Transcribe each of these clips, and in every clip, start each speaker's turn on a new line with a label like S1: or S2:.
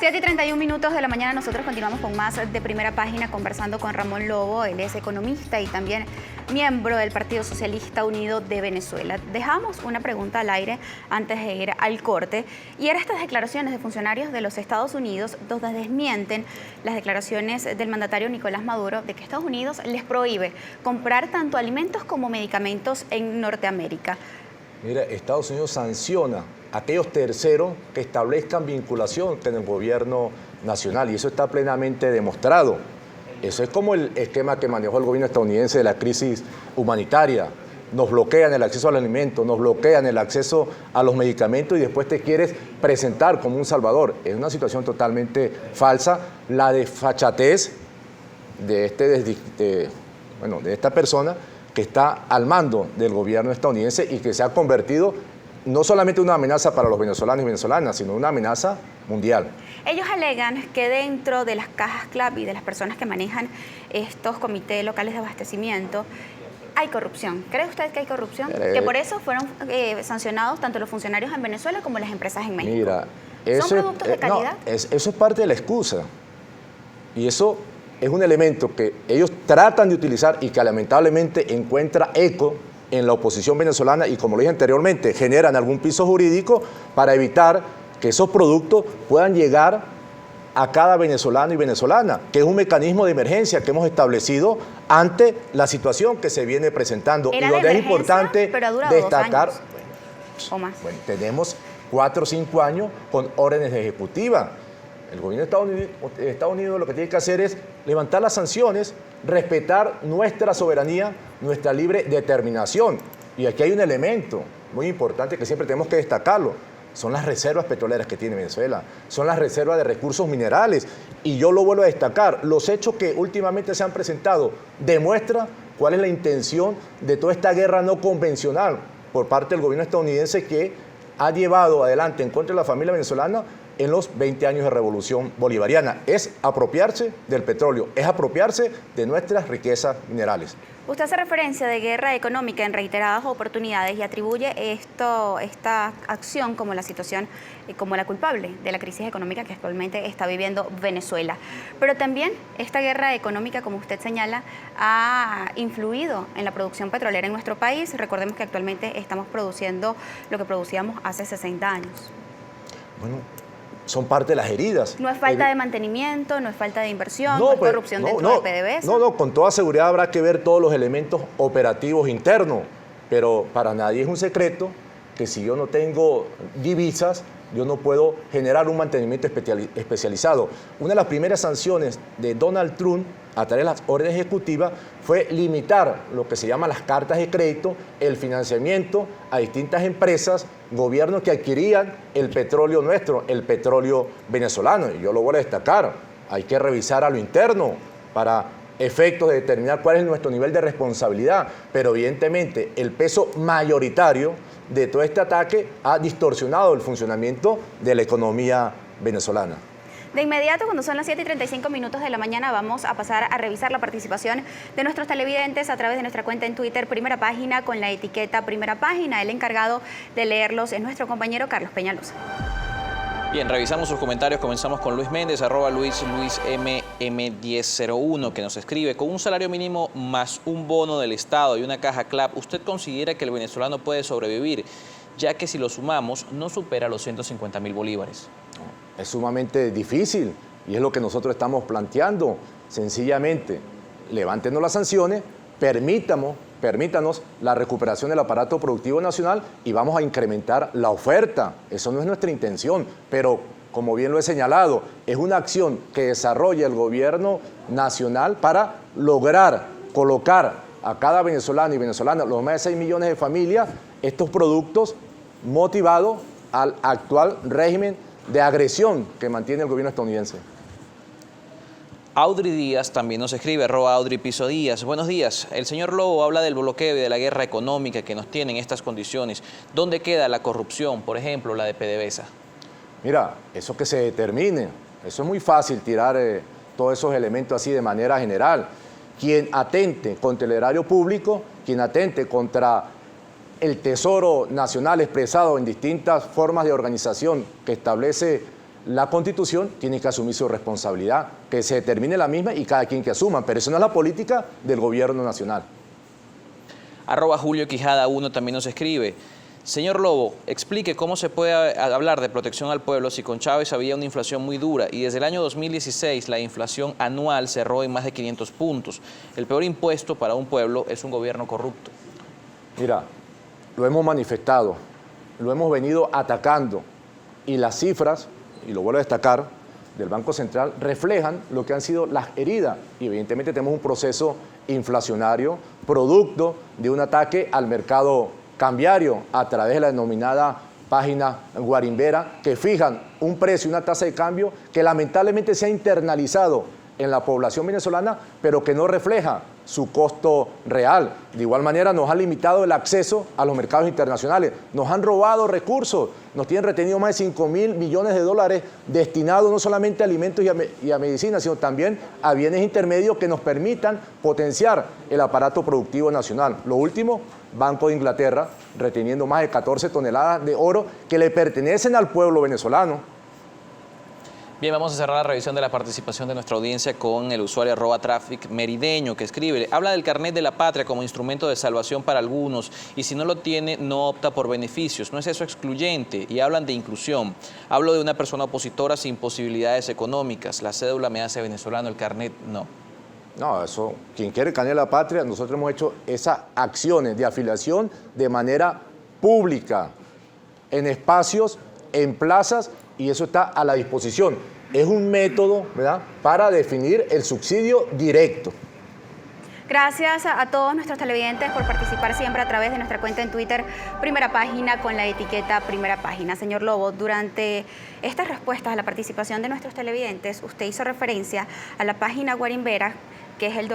S1: 7:31 de la mañana, nosotros continuamos con más de Primera Página conversando con Ramón Lobo. Él es economista y también miembro del Partido Socialista Unido de Venezuela. Dejamos una pregunta al aire antes de ir al corte, y eran estas declaraciones de funcionarios de los Estados Unidos donde desmienten las declaraciones del mandatario Nicolás Maduro de que Estados Unidos les prohíbe comprar tanto alimentos como medicamentos en Norteamérica.
S2: Mira, Estados Unidos sanciona a aquellos terceros que establezcan vinculación con el gobierno nacional, y eso está plenamente demostrado. Eso es como el esquema que manejó el gobierno estadounidense de la crisis humanitaria. Nos bloquean el acceso al alimento, nos bloquean el acceso a los medicamentos y después te quieres presentar como un salvador. Es una situación totalmente falsa. La desfachatez de esta persona que está al mando del gobierno estadounidense y que se ha convertido no solamente en una amenaza para los venezolanos y venezolanas, sino una amenaza mundial.
S1: Ellos alegan que dentro de las cajas CLAP y de las personas que manejan estos comités locales de abastecimiento hay corrupción. ¿Cree usted que hay corrupción? Que por eso fueron sancionados tanto los funcionarios en Venezuela como las empresas en México.
S2: Mira,
S1: ¿Son productos de calidad?
S2: No, eso es parte de la excusa. Y eso es un elemento que ellos tratan de utilizar y que lamentablemente encuentra eco en la oposición venezolana y, como lo dije anteriormente, generan algún piso jurídico para evitar que esos productos puedan llegar a cada venezolano y venezolana, que es un mecanismo de emergencia que hemos establecido ante la situación que se viene presentando.
S1: Era
S2: y donde
S1: de
S2: es importante
S1: pero ha durado
S2: destacar,
S1: 2 años o más.
S2: Bueno, tenemos 4 o 5 años con órdenes ejecutivas. El gobierno de Estados Unidos lo que tiene que hacer es levantar las sanciones, respetar nuestra soberanía, nuestra libre determinación. Y aquí hay un elemento muy importante que siempre tenemos que destacarlo. Son las reservas petroleras que tiene Venezuela, son las reservas de recursos minerales. Y yo lo vuelvo a destacar, los hechos que últimamente se han presentado demuestran cuál es la intención de toda esta guerra no convencional por parte del gobierno estadounidense que ha llevado adelante en contra de la familia venezolana en los 20 años de revolución bolivariana. Es apropiarse del petróleo, es apropiarse de nuestras riquezas minerales.
S1: Usted hace referencia de guerra económica en reiteradas oportunidades y atribuye esta acción como la situación, como la culpable de la crisis económica que actualmente está viviendo Venezuela. Pero también esta guerra económica, como usted señala, ha influido en la producción petrolera en nuestro país. Recordemos que actualmente estamos produciendo lo que producíamos hace 60 años.
S2: Bueno, son parte de las heridas.
S1: No es falta de mantenimiento, no es falta de inversión, no es corrupción dentro de PDVSA.
S2: No, con toda seguridad habrá que ver todos los elementos operativos internos, pero para nadie es un secreto que si yo no tengo divisas, yo no puedo generar un mantenimiento especializado. Una de las primeras sanciones de Donald Trump a través de las órdenes ejecutivas fue limitar lo que se llama las cartas de crédito, el financiamiento a distintas empresas, gobiernos que adquirían el petróleo nuestro, el petróleo venezolano. Y yo lo voy a destacar, hay que revisar a lo interno para efectos de determinar cuál es nuestro nivel de responsabilidad, pero evidentemente el peso mayoritario de todo este ataque ha distorsionado el funcionamiento de la economía venezolana.
S1: De inmediato, cuando son las 7:35 de la mañana, vamos a pasar a revisar la participación de nuestros televidentes a través de nuestra cuenta en Twitter, Primera Página, con la etiqueta Primera Página. El encargado de leerlos es nuestro compañero Carlos Peñalosa.
S3: Bien, revisamos sus comentarios. Comenzamos con Luis Méndez, @LuisMM1001, que nos escribe: con un salario mínimo más un bono del Estado y una caja CLAP, ¿usted considera que el venezolano puede sobrevivir? Ya que si lo sumamos, no supera los 150.000 bolívares.
S2: Es sumamente difícil y es lo que nosotros estamos planteando. Sencillamente, levántenos las sanciones, permítanos la recuperación del aparato productivo nacional y vamos a incrementar la oferta. Eso no es nuestra intención, pero como bien lo he señalado, es una acción que desarrolla el gobierno nacional para lograr colocar a cada venezolano y venezolana, los más de 6 millones de familias, estos productos motivados al actual régimen de agresión que mantiene el gobierno estadounidense.
S3: Audrey Díaz también nos escribe, @AudreyPiso_Díaz. Buenos días. El señor Lobo habla del bloqueo y de la guerra económica que nos tiene en estas condiciones. ¿Dónde queda la corrupción, por ejemplo, la de PDVSA?
S2: Mira, eso que se determine. Eso es muy fácil tirar todos esos elementos así de manera general. Quien atente contra el erario público, quien atente contra el tesoro nacional expresado en distintas formas de organización que establece la Constitución tiene que asumir su responsabilidad, que se determine la misma y cada quien que asuma, pero eso no es la política del gobierno nacional.
S3: @Julio Quijada 1 también nos escribe: señor Lobo, explique cómo se puede hablar de protección al pueblo si con Chávez había una inflación muy dura y desde el año 2016 la inflación anual cerró en más de 500 puntos. El peor impuesto para un pueblo es un gobierno corrupto.
S2: Mira, lo hemos manifestado, lo hemos venido atacando y las cifras, y lo vuelvo a destacar, del Banco Central reflejan lo que han sido las heridas y evidentemente tenemos un proceso inflacionario producto de un ataque al mercado cambiario a través de la denominada página guarimbera que fijan un precio y una tasa de cambio que lamentablemente se ha internalizado en la población venezolana, pero que no refleja su costo real. De igual manera nos han limitado el acceso a los mercados internacionales, nos han robado recursos, nos tienen retenido más de 5.000 millones de dólares destinados no solamente a alimentos y a medicina, sino también a bienes intermedios que nos permitan potenciar el aparato productivo nacional. Lo último, Banco de Inglaterra, reteniendo más de 14 toneladas de oro que le pertenecen al pueblo venezolano.
S3: Bien, vamos a cerrar la revisión de la participación de nuestra audiencia con el usuario @trafficmerideño que escribe: habla del carnet de la patria como instrumento de salvación para algunos y si no lo tiene no opta por beneficios. ¿No es eso excluyente? Y hablan de inclusión. Hablo de una persona opositora sin posibilidades económicas. La cédula me hace venezolano, el carnet no.
S2: No, eso, quien quiere el carnet de la patria, nosotros hemos hecho esas acciones de afiliación de manera pública, en espacios, en plazas, y eso está a la disposición. Es un método, ¿verdad?, para definir el subsidio directo.
S1: Gracias a todos nuestros televidentes por participar siempre a través de nuestra cuenta en Twitter, Primera Página, con la etiqueta Primera Página. Señor Lobo, durante estas respuestas a la participación de nuestros televidentes, usted hizo referencia a la página guarimbera, que es el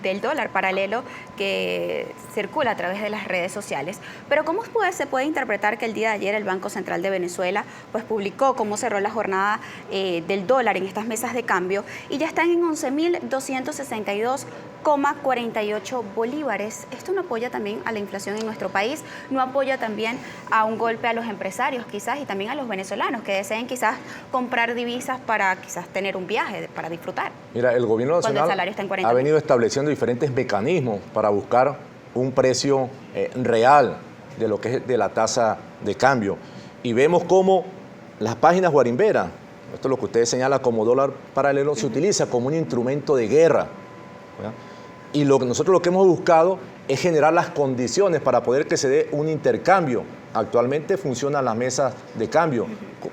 S1: del dólar paralelo que circula a través de las redes sociales. Pero ¿cómo se puede interpretar que el día de ayer el Banco Central de Venezuela pues publicó cómo cerró la jornada del dólar en estas mesas de cambio y ya están en 11.262,48 bolívares? Esto no apoya también a la inflación en nuestro país, no apoya también a un golpe a los empresarios quizás y también a los venezolanos que deseen quizás comprar divisas para quizás tener un viaje, para disfrutar.
S2: Mira, el gobierno nacional ha venido estableciendo diferentes mecanismos para buscar un precio real de lo que es de la tasa de cambio. Y vemos cómo las páginas guarimberas, esto es lo que ustedes señalan como dólar paralelo, se utiliza como un instrumento de guerra, ¿verdad? Y nosotros lo que hemos buscado es generar las condiciones para poder que se dé un intercambio. Actualmente funcionan las mesas de cambio,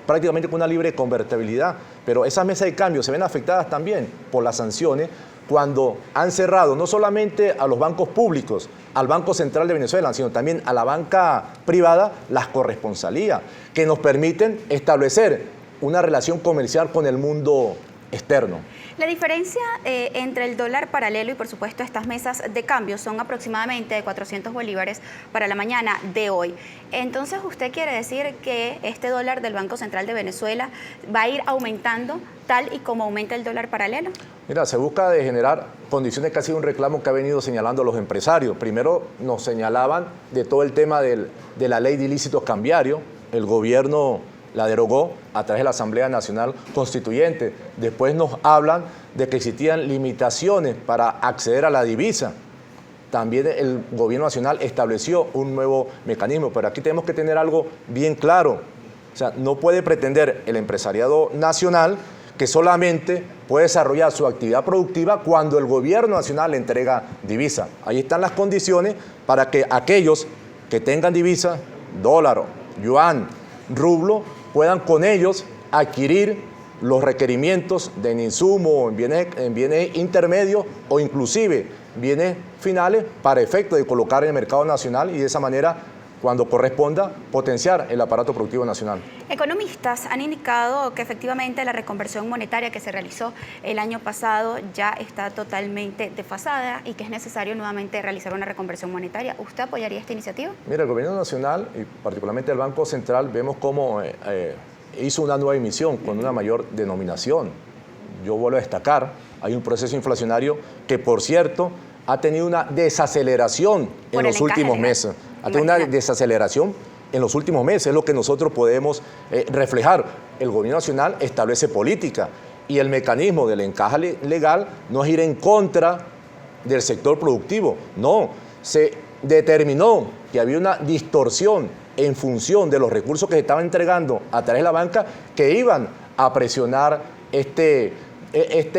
S2: prácticamente con una libre convertibilidad, pero esas mesas de cambio se ven afectadas también por las sanciones cuando han cerrado no solamente a los bancos públicos, al Banco Central de Venezuela, sino también a la banca privada, las corresponsalías, que nos permiten establecer una relación comercial con el mundo externo.
S1: La diferencia entre el dólar paralelo y, por supuesto, estas mesas de cambio son aproximadamente de 400 bolívares para la mañana de hoy. Entonces, ¿usted quiere decir que este dólar del Banco Central de Venezuela va a ir aumentando tal y como aumenta el dólar paralelo?
S2: Mira, se busca de generar condiciones que ha sido un reclamo que ha venido señalando los empresarios. Primero nos señalaban de todo el tema de la ley de ilícitos cambiarios. El gobierno la derogó a través de la Asamblea Nacional Constituyente. Después nos hablan de que existían limitaciones para acceder a la divisa. También el gobierno nacional estableció un nuevo mecanismo, pero aquí tenemos que tener algo bien claro. O sea, no puede pretender el empresariado nacional que solamente puede desarrollar su actividad productiva cuando el gobierno nacional le entrega divisa. Ahí están las condiciones para que aquellos que tengan divisa, dólar, yuan, rublo, puedan con ellos adquirir los requerimientos de insumo, en bienes intermedios o inclusive bienes finales para efecto de colocar en el mercado nacional y de esa manera, cuando corresponda, potenciar el aparato productivo nacional.
S1: Economistas han indicado que efectivamente la reconversión monetaria que se realizó el año pasado ya está totalmente desfasada y que es necesario nuevamente realizar una reconversión monetaria. ¿Usted apoyaría esta iniciativa?
S2: Mira, el gobierno nacional y particularmente el Banco Central vemos cómo hizo una nueva emisión con una mayor denominación. Yo vuelvo a destacar, hay un proceso inflacionario que, por cierto, ha tenido una desaceleración en los últimos meses. Ha tenido una desaceleración en los últimos meses, es lo que nosotros podemos reflejar. el gobierno nacional establece política y el mecanismo del encaje legal no es ir en contra del sector productivo, no, se determinó que había una distorsión en función de los recursos que se estaban entregando a través de la banca que iban a presionar este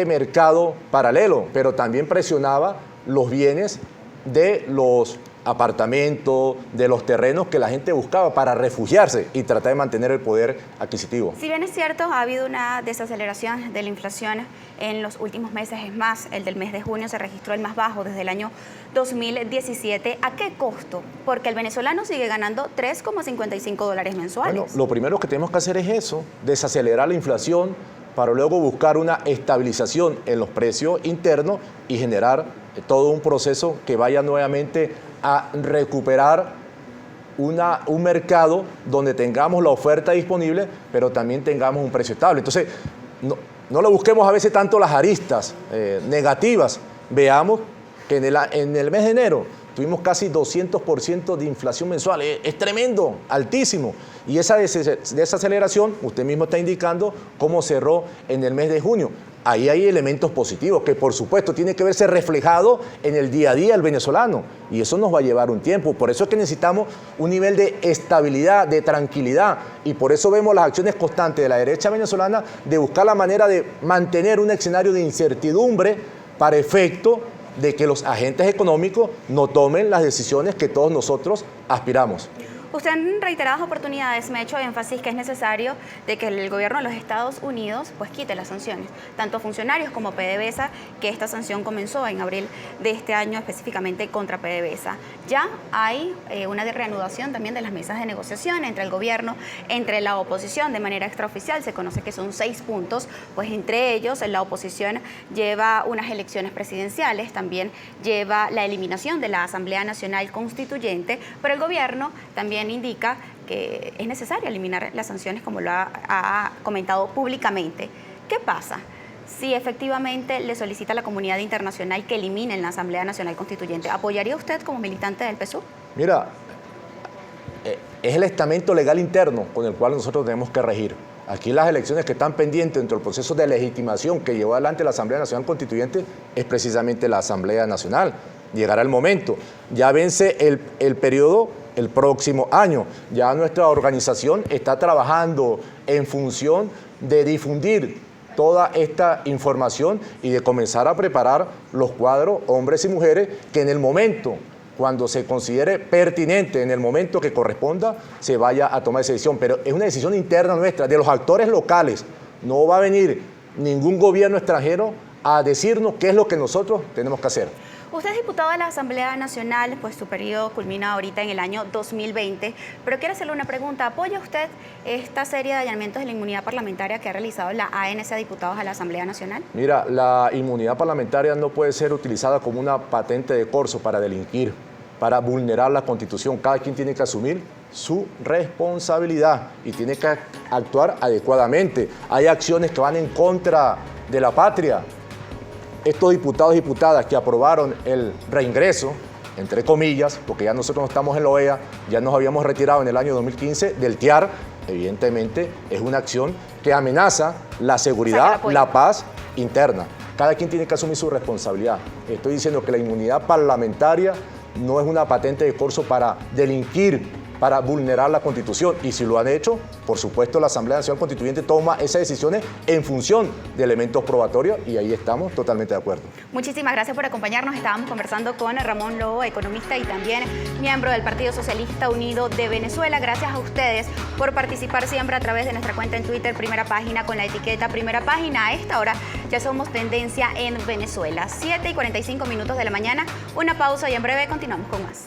S2: mercado paralelo, pero también presionaba los bienes de los apartamentos, de los terrenos que la gente buscaba para refugiarse y tratar de mantener el poder adquisitivo.
S1: Si bien es cierto, ha habido una desaceleración de la inflación en los últimos meses, es más, el del mes de junio se registró el más bajo desde el año 2017. ¿A qué costo? Porque el venezolano sigue ganando $3,55 mensuales.
S2: Bueno, lo primero que tenemos que hacer es eso, desacelerar la inflación para luego buscar una estabilización en los precios internos y generar todo un proceso que vaya nuevamente a recuperar un mercado donde tengamos la oferta disponible, pero también tengamos un precio estable. Entonces, no le busquemos a veces tanto las aristas negativas. Veamos que en el mes de enero tuvimos casi 200% de inflación mensual. Es tremendo, altísimo. Y esa desaceleración, usted mismo está indicando cómo cerró en el mes de junio. Ahí hay elementos positivos que, por supuesto, tiene que verse reflejado en el día a día del venezolano. Y eso nos va a llevar un tiempo. Por eso es que necesitamos un nivel de estabilidad, de tranquilidad. Y por eso vemos las acciones constantes de la derecha venezolana de buscar la manera de mantener un escenario de incertidumbre para efecto de que los agentes económicos no tomen las decisiones que todos nosotros aspiramos.
S1: Usted en reiteradas oportunidades me ha hecho énfasis que es necesario de que el gobierno de los Estados Unidos pues quite las sanciones, tanto a funcionarios como PDVSA, que esta sanción comenzó en abril de este año específicamente contra PDVSA. Ya hay una reanudación también de las mesas de negociación entre el gobierno, entre la oposición de manera extraoficial, se conoce que son 6 puntos, pues entre ellos la oposición lleva unas elecciones presidenciales, también lleva la eliminación de la Asamblea Nacional Constituyente, pero el gobierno también indica que es necesario eliminar las sanciones como lo ha comentado públicamente. ¿Qué pasa si efectivamente le solicita a la comunidad internacional que eliminen la Asamblea Nacional Constituyente? ¿Apoyaría usted como militante del PSUV?
S2: Mira, es el estamento legal interno con el cual nosotros tenemos que regir. Aquí las elecciones que están pendientes dentro del proceso de legitimación que llevó adelante la Asamblea Nacional Constituyente es precisamente la Asamblea Nacional. Llegará el momento. Ya vence el periodo el próximo año. Ya nuestra organización está trabajando en función de difundir toda esta información y de comenzar a preparar los cuadros, hombres y mujeres, que en el momento, cuando se considere pertinente, en el momento que corresponda, se vaya a tomar esa decisión. Pero es una decisión interna nuestra, de los actores locales. No va a venir ningún gobierno extranjero a decirnos qué es lo que nosotros tenemos que hacer.
S1: Usted es diputado de la Asamblea Nacional, pues su periodo culmina ahorita en el año 2020, pero quiero hacerle una pregunta. ¿Apoya usted esta serie de allanamientos de la inmunidad parlamentaria que ha realizado la ANC a diputados a la Asamblea Nacional?
S2: Mira, la inmunidad parlamentaria no puede ser utilizada como una patente de corso para delinquir, para vulnerar la Constitución. Cada quien tiene que asumir su responsabilidad y tiene que actuar adecuadamente. Hay acciones que van en contra de la patria. Estos diputados y diputadas que aprobaron el reingreso, entre comillas, porque ya nosotros no estamos en la OEA, ya nos habíamos retirado en el año 2015 del TIAR, evidentemente es una acción que amenaza la seguridad, la paz interna. Cada quien tiene que asumir su responsabilidad. Estoy diciendo que la inmunidad parlamentaria no es una patente de corso para delinquir, para vulnerar la Constitución. Y si lo han hecho, por supuesto la Asamblea Nacional Constituyente toma esas decisiones en función de elementos probatorios y ahí estamos totalmente de acuerdo.
S1: Muchísimas gracias por acompañarnos. Estábamos conversando con Ramón Lobo, economista y también miembro del Partido Socialista Unido de Venezuela. Gracias a ustedes por participar siempre a través de nuestra cuenta en Twitter, Primera Página, con la etiqueta Primera Página. A esta hora ya somos tendencia en Venezuela. 7:45 de la mañana, una pausa y en breve continuamos con más.